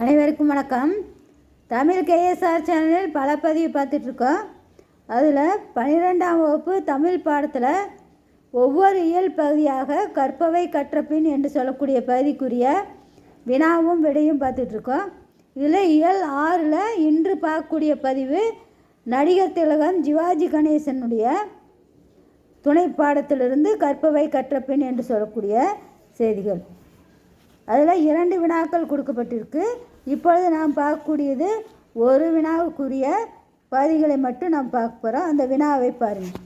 அனைவருக்கும் வணக்கம். தமிழ் கேஎஸ்ஆர் சேனலில் பல பதிவு பார்த்துட்ருக்கோம். அதில் 12ஆம் வகுப்பு தமிழ் பாடத்தில் ஒவ்வொரு இயல் பகுதியாக கற்பவை கற்றபின் என்று சொல்லக்கூடிய பகுதிக்குரிய வினாவும் விடையும் பார்த்துட்ருக்கோம். இதில் இயல் 6ல் இன்று பார்க்கக்கூடிய பதிவு நடிகர் திலகம் சிவாஜி கணேசனுடைய துணை பாடத்திலிருந்து கற்பவை கற்றபின் என்று சொல்லக்கூடிய செய்திகள். அதில் 2 வினாக்கள் கொடுக்கப்பட்டிருக்கு. இப்பொழுது நாம் பார்க்கக்கூடியது ஒரு வினாவுக்குரிய பகுதிகளை மட்டும் நாம் பார்க்க போகிறோம். அந்த வினாவை பாருங்கள்.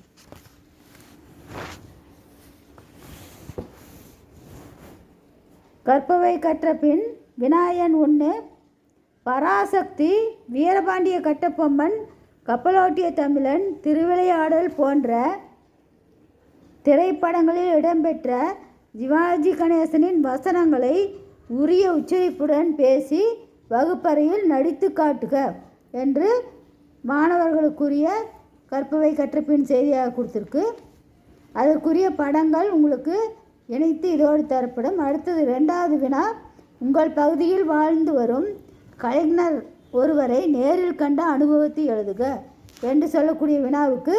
கற்பவை கற்ற பின் வினாயன் 1. பராசக்தி, வீரபாண்டிய கட்டபொம்மன், கப்பலோட்டிய தமிழன், திருவிளையாடல் போன்ற திரைப்படங்களில் இடம்பெற்ற சிவாஜி கணேசனின் வசனங்களை உரிய உச்சரிப்புடன் பேசி வகுப்பறையில் நடித்து காட்டுக என்று மாணவர்களுக்குரிய கற்பவை கற்றபின் செய்தியாக கொடுத்துருக்கு. அதற்குரிய படங்கள் உங்களுக்கு இணைத்து இதோடு தரப்படும். அடுத்தது 2வது வினா. உங்கள் பகுதியில் வாழ்ந்து வரும் கலைஞர் ஒருவரை நேரில் கண்ட அனுபவத்தை எழுதுக என்று சொல்லக்கூடிய வினாவுக்கு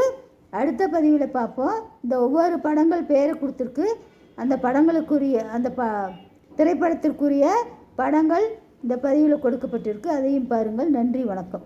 அடுத்த பதிவில் பார்ப்போம். இந்த ஒவ்வொரு படங்கள் பேரை கொடுத்துருக்கு. அந்த படங்களுக்குரிய திரைப்படத்திற்குரிய படங்கள் இந்த பதிவில் கொடுக்கப்பட்டிருக்கு. அதையும் பாருங்கள். நன்றி, வணக்கம்.